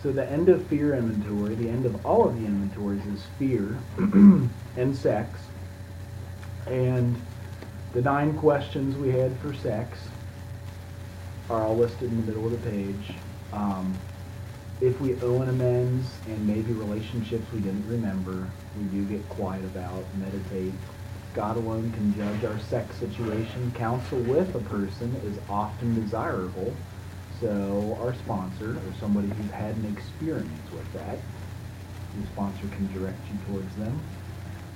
So the end of fear inventory, the end of all of the inventories is fear and sex. And the 9 questions we had for sex are all listed in the middle of the page. If we owe an amends and maybe relationships we didn't remember, we do get quiet about, meditate. God alone can judge our sex situation. Counsel with a person is often desirable. So our sponsor, or somebody who's had an experience with that, the sponsor can direct you towards them.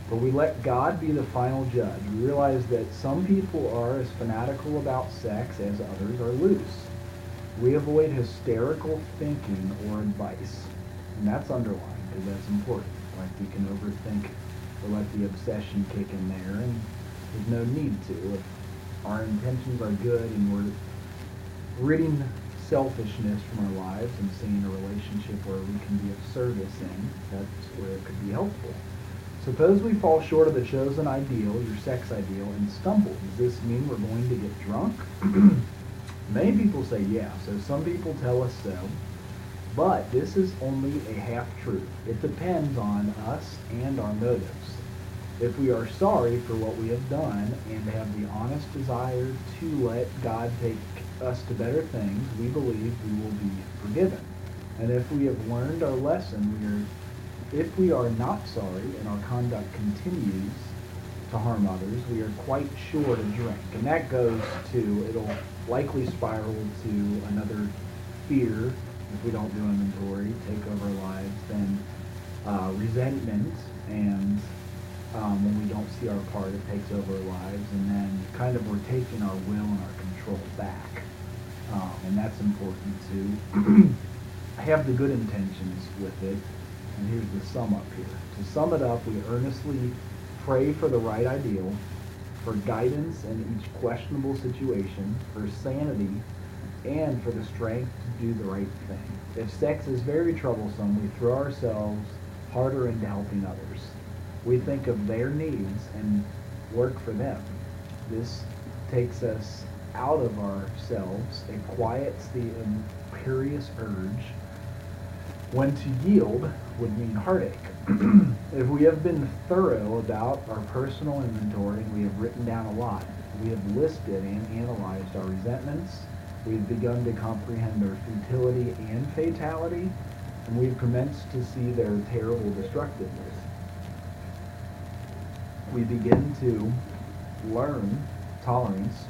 But we let God be the final judge. We realize that some people are as fanatical about sex as others are loose. We avoid hysterical thinking or advice. And that's underlined because that's important. Like we can overthink or let the obsession kick in there, and there's no need to. If our intentions are good and we're ridding selfishness from our lives and seeing a relationship where we can be of service in, that's where it could be helpful. Suppose we fall short of the chosen ideal, your sex ideal, and stumble. Does this mean we're going to get drunk? Many people say yeah, so some people tell us so, but this is only a half-truth. It depends on us and our motives. If we are sorry for what we have done and have the honest desire to let God take us to better things, we believe we will be forgiven. And if we have learned our lesson, if we are not sorry and our conduct continues to harm others, we are quite sure to drink. And that goes to, it'll likely spiral to another fear if we don't do inventory, take over our lives, then resentment, and when we don't see our part, it takes over our lives, and then kind of we're taking our will and our control back. And that's important to have the good intentions with it. And here's the sum up here. To sum it up, we earnestly pray for the right ideal, for guidance in each questionable situation, for sanity, and for the strength to do the right thing. If sex is very troublesome, we throw ourselves harder into helping others. We think of their needs and work for them. This takes us out of ourselves. It quiets the imperious urge, when to yield would mean heartache. If we have been thorough about our personal inventory and we have written down a lot, we have listed and analyzed our resentments, we have begun to comprehend our futility and fatality, and we have commenced to see their terrible destructiveness. We begin to learn tolerance,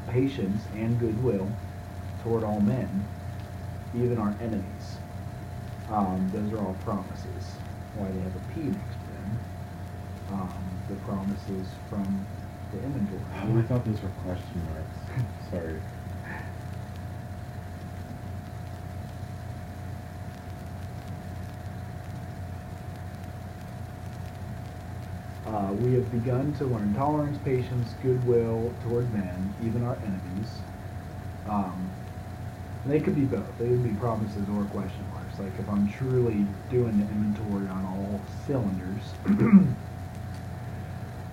patience, and goodwill toward all men, even our enemies. Those are all promises. Why they have a P next to them. The promises from the inventory. Oh, I thought those were question marks. Sorry. We have begun to learn tolerance, patience, goodwill toward men, even our enemies. They could be both. They could be promises or question marks. Like if I'm truly doing the inventory on all cylinders,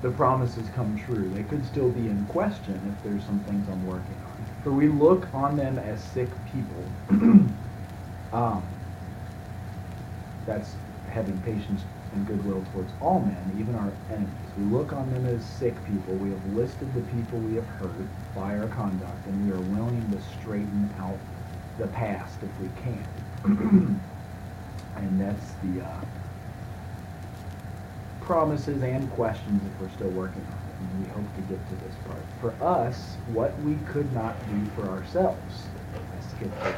the promises come true. They could still be in question if there's some things I'm working on. For we look on them as sick people. That's having patience and goodwill towards all men, even our enemies. We look on them as sick people. We have listed the people we have hurt by our conduct, and we are willing to straighten out the past if we can. And that's the promises and questions if we're still working on it. And we hope to get to this part. For us, what we could not do for ourselves. I skipped it.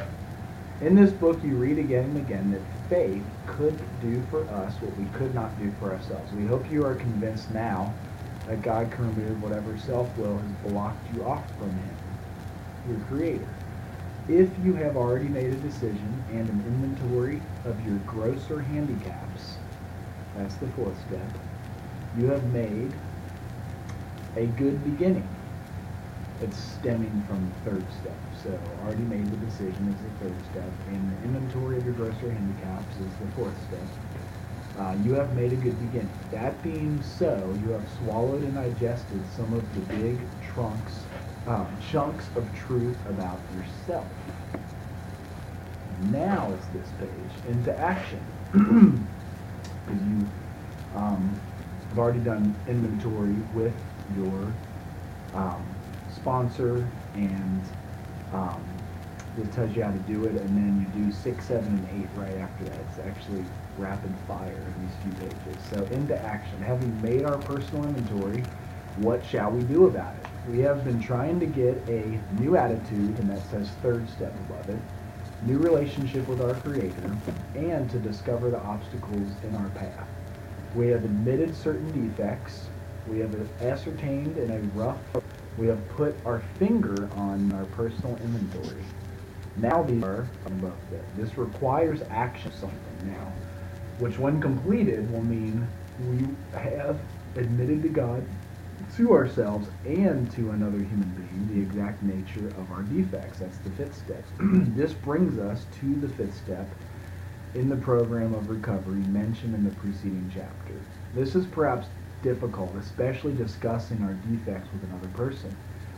In this book, you read again and again that faith could do for us what we could not do for ourselves. We hope you are convinced now that God can remove whatever self-will has blocked you off from Him, your Creator. If you have already made a decision and an inventory of your grosser handicaps, that's the 4th step, you have made a good beginning. It's stemming from the 3rd step. So already made the decision is the 3rd step, and the inventory of your grosser handicaps is the 4th step. You have made a good beginning. That being so, you have swallowed and digested some of the big chunks of truth about yourself. Now it's this page, into action. Because you have already done inventory with your sponsor, and it tells you how to do it, and then you do 6, 7, and 8 right after that. It's actually rapid fire in these few pages. So into action. Having made our personal inventory, what shall we do about it? We have been trying to get a new attitude, and that says third step above it, new relationship with our Creator, and to discover the obstacles in our path. We have admitted certain defects. We have ascertained in a rough, we have put our finger on our personal inventory. Now these are above that. This requires action something now, which when completed will mean we have admitted to God, to ourselves, and to another human being the exact nature of our defects. That's the 5th step. This brings us to the 5th step in the program of recovery mentioned in the preceding chapter. This is perhaps difficult, especially discussing our defects with another person.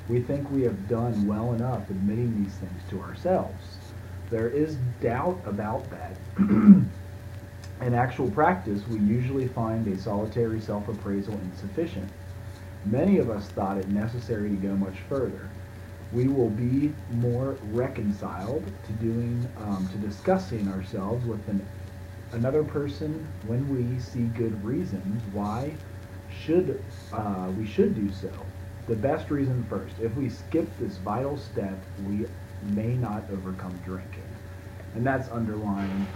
We think we have done well enough admitting these things to ourselves. There is doubt about that. In actual practice, we usually find a solitary self-appraisal insufficient. Many of us thought it necessary to go much further. We will be more reconciled to discussing ourselves with another person when we see good reasons why we should do so. The best reason first. If we skip this vital step, we may not overcome drinking. And that's underlined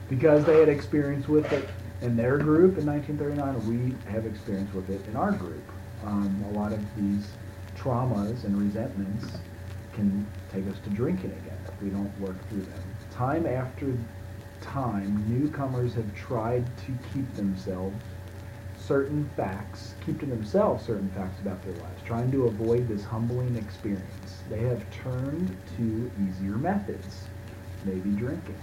because they had experience with it in their group in 1939. We have experience with it in our group. A lot of these traumas and resentments can take us to drinking again if we don't work through them. Time after time, newcomers have tried to keep to themselves certain facts about their lives, trying to avoid this humbling experience. They have turned to easier methods, maybe drinking.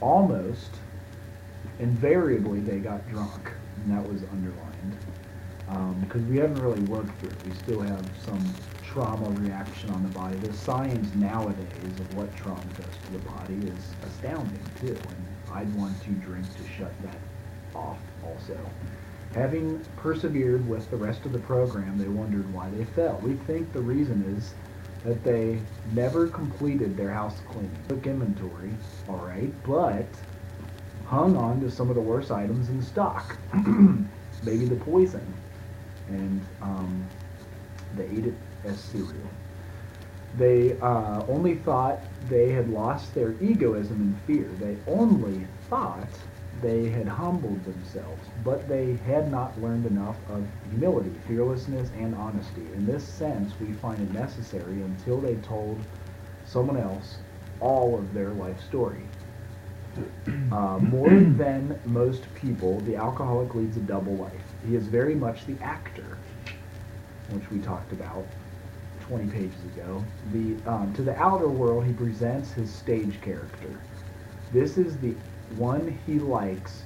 Almost invariably they got drunk, and that was underlined, because we haven't really worked through it. We still have some trauma reaction on the body. The science nowadays of what trauma does to the body is astounding too, and I'd want to drink to shut that off also. Having persevered with the rest of the program, they wondered why they fell. We think the reason is that they never completed their house cleaning. Took inventory, all right, but hung on to some of the worst items in stock. Maybe the poison, and they ate it as cereal. They only thought they had lost their egoism and fear. They only thought they had humbled themselves, but they had not learned enough of humility, fearlessness, and honesty. In this sense, we find it necessary until they told someone else all of their life story. More than most people, the alcoholic leads a double life. He is very much the actor, which we talked about 20 pages ago. To the outer world, he presents his stage character. This is the one he likes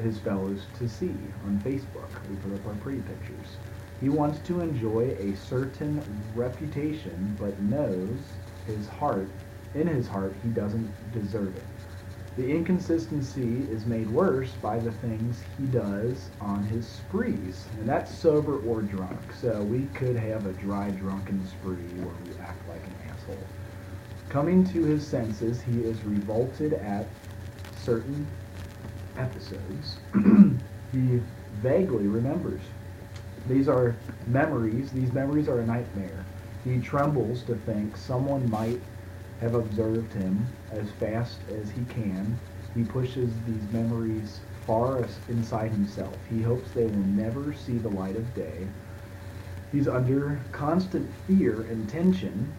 his fellows to see on Facebook. We put up our pretty pictures. He wants to enjoy a certain reputation, but knows in his heart he doesn't deserve it. The inconsistency is made worse by the things he does on his sprees, and that's sober or drunk. So we could have a dry drunken spree where we act like an asshole. Coming to his senses, he is revolted at certain episodes he vaguely remembers. These memories are a nightmare. He trembles to think someone might have observed him as fast as he can. He pushes these memories far inside himself. He hopes they will never see the light of day. He's under constant fear and tension,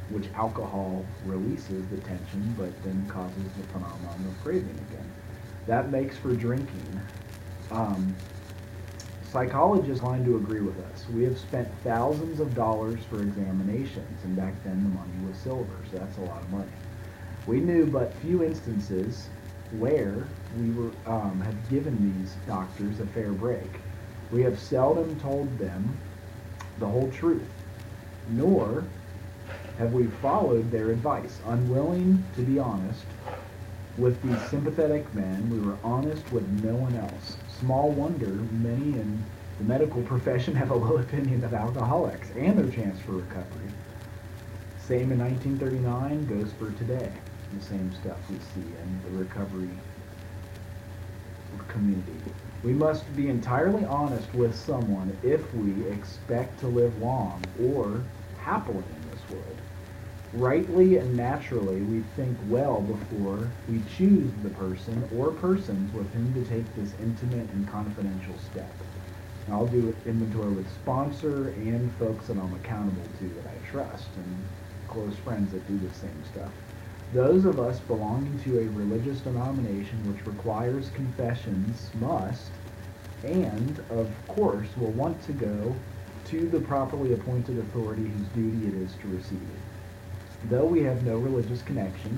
which alcohol releases the tension, but then causes the phenomenon of craving again. That makes for drinking. Psychologists inclined to agree with us. We have spent thousands of dollars for examinations, and back then the money was silver, so that's a lot of money. We knew but few instances where we have given these doctors a fair break. We have seldom told them the whole truth, nor have we followed their advice? Unwilling to be honest with these sympathetic men, we were honest with no one else. Small wonder many in the medical profession have a low opinion of alcoholics and their chance for recovery. Same in 1939 goes for today. The same stuff we see in the recovery community. We must be entirely honest with someone if we expect to live long or happily in this world. Rightly and naturally, we think well before we choose the person or persons with whom to take this intimate and confidential step. And I'll do inventory with sponsor and folks that I'm accountable to that I trust and close friends that do the same stuff. Those of us belonging to a religious denomination which requires confessions must, and of course will want to go to the properly appointed authority whose duty it is to receive it. Though we have no religious connection,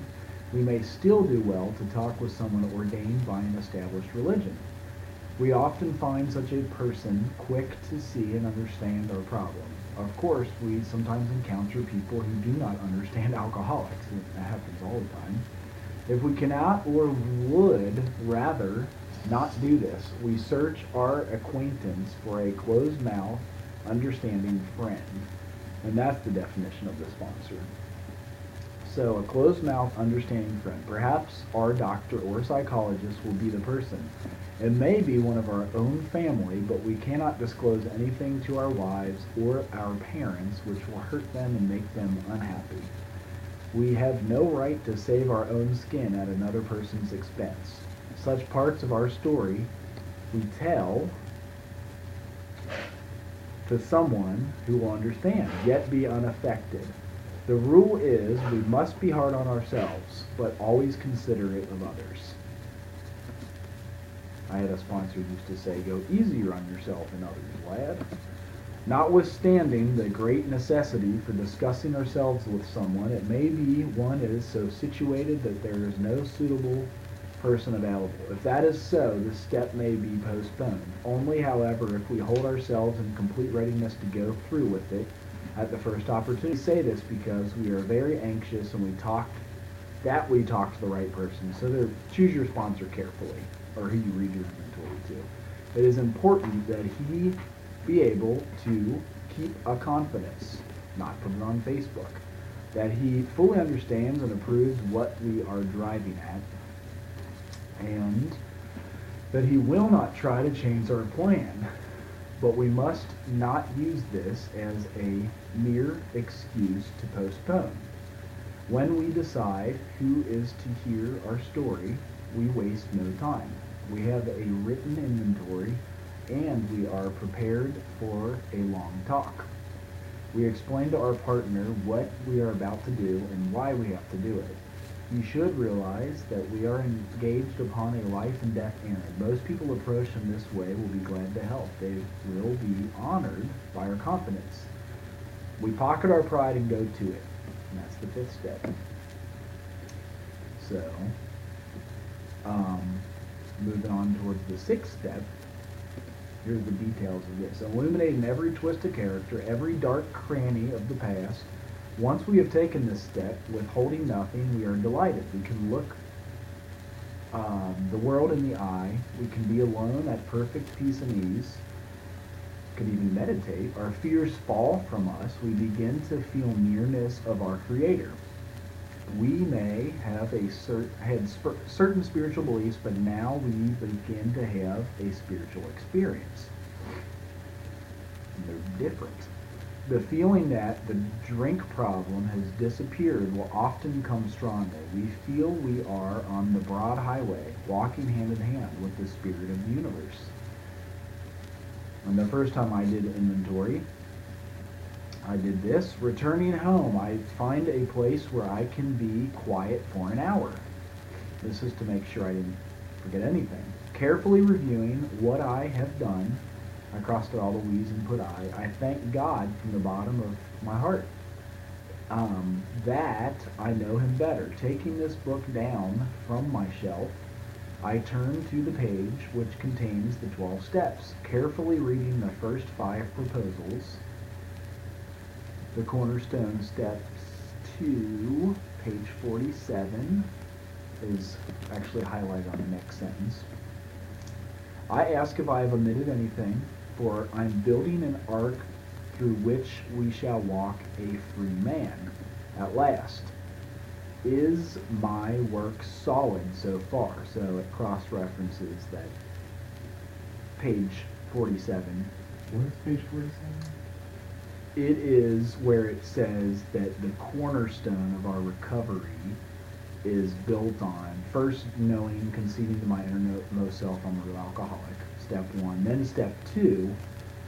we may still do well to talk with someone ordained by an established religion. We often find such a person quick to see and understand our problem. Of course, we sometimes encounter people who do not understand alcoholics. That happens all the time. If we cannot or would rather not do this, we search our acquaintance for a closed-mouth, understanding friend. And that's the definition of the sponsor. So a closed-mouth, understanding friend. Perhaps our doctor or psychologist will be the person. It may be one of our own family, but we cannot disclose anything to our wives or our parents which will hurt them and make them unhappy. We have no right to save our own skin at another person's expense. Such parts of our story we tell to someone who will understand, yet be unaffected. The rule is we must be hard on ourselves, but always considerate of others. I had a sponsor who used to say, go easier on yourself and others, lad. Notwithstanding the great necessity for discussing ourselves with someone, it may be one is so situated that there is no suitable person available. If that is so, the step may be postponed. Only, however, if we hold ourselves in complete readiness to go through with it at the first opportunity. We say this because we are very anxious and we talk to the right person. So choose your sponsor carefully, or who you read your inventory to. It is important that he be able to keep a confidence, not put it on Facebook, that he fully understands and approves what we are driving at, and that he will not try to change our plan. But we must not use this as a mere excuse to postpone. When we decide who is to hear our story, we waste no time. We have a written inventory and we are prepared for a long talk. We explain to our partner what we are about to do and why we have to do it. You should realize that we are engaged upon a life and death errand. Most people approached in this way will be glad to help. They will be honored by our confidence. We pocket our pride and go to it. And that's the fifth step. So, moving on towards the sixth step, here's the details of this. Illuminating every twist of character, every dark cranny of the past. Once we have taken this step, withholding nothing, we are delighted. We can look the world in the eye. We can be alone at perfect peace and ease. Could even meditate. Our fears fall from us. We begin to feel nearness of our Creator. We may have had certain spiritual beliefs, but now we begin to have a spiritual experience. And they're different. The feeling that the drink problem has disappeared will often come strongly. We feel we are on the broad highway, walking hand in hand with the Spirit of the universe. And the first time I did inventory, I did this. Returning home, I find a place where I can be quiet for an hour. This is to make sure I didn't forget anything. Carefully reviewing what I have done, I crossed out all the we's and put I thank God from the bottom of my heart that I know him better. Taking this book down from my shelf, I turn to the page which contains the 12 steps, carefully reading the first 5 proposals. The cornerstone steps to page 47 is actually highlighted on the next sentence. I ask if I have omitted anything, for I am building an ark through which we shall walk a free man at last. Is my work solid so far? So it cross-references that page 47. Where's page 47? It is where it says that the cornerstone of our recovery is built on first knowing, conceding to my innermost self I'm a real alcoholic, step one. Then step two,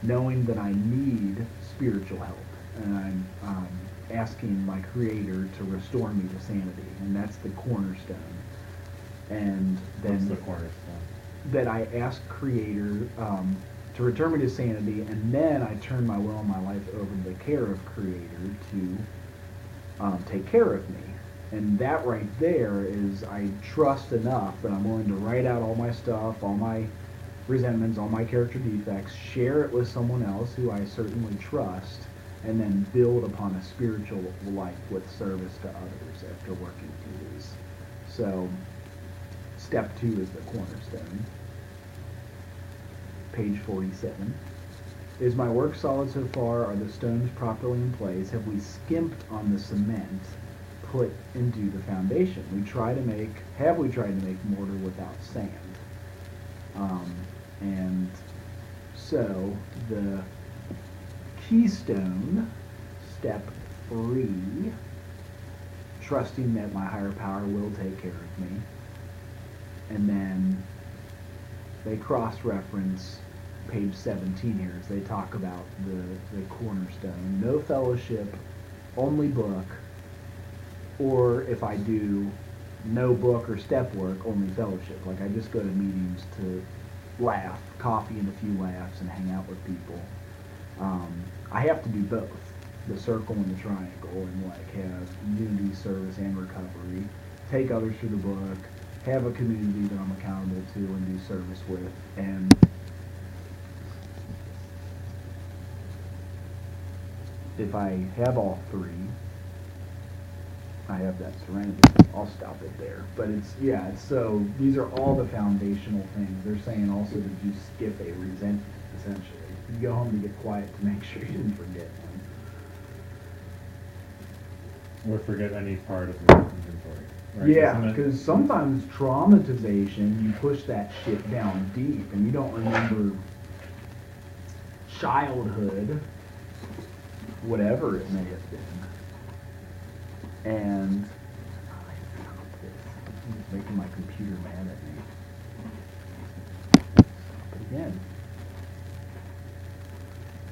knowing that I need spiritual help. And I'm asking my Creator to restore me to sanity. And that's the cornerstone. And then What's the cornerstone? that I ask Creator to return me to sanity, and then I turn my will and my life over to the care of Creator to take care of me. And that right there is I trust enough that I'm willing to write out all my stuff, all my resentments, all my character defects, share it with someone else who I certainly trust, and then build upon a spiritual life with service to others after working through these. So step two is the cornerstone. Page 47. Is my work solid so far? Are the stones properly in place? Have we skimped on the cement put into the foundation? Have we tried to make mortar without sand? And so the keystone, step 3, trusting that my higher power will take care of me. And then they cross-reference page 17 here as they talk about the cornerstone. No fellowship, only book, or if I do no book or step work, only fellowship. Like I just go to meetings to laugh, coffee and a few laughs, and hang out with people. I have to do both, the circle and the triangle, and like have unity, service, and recovery, take others through the book, have a community that I'm accountable to and do service with, and if I have all three, I have that serenity. I'll stop it there. But so these are all the foundational things. They're saying also that you skip a resentment, essentially. You go home and get quiet to make sure you didn't forget one. Or forget any part of the inventory. Right? Yeah, Isn't it- because sometimes traumatization, you push that shit down deep and you don't remember childhood, whatever it may have been. And it's making my computer mad at me. Stop it again.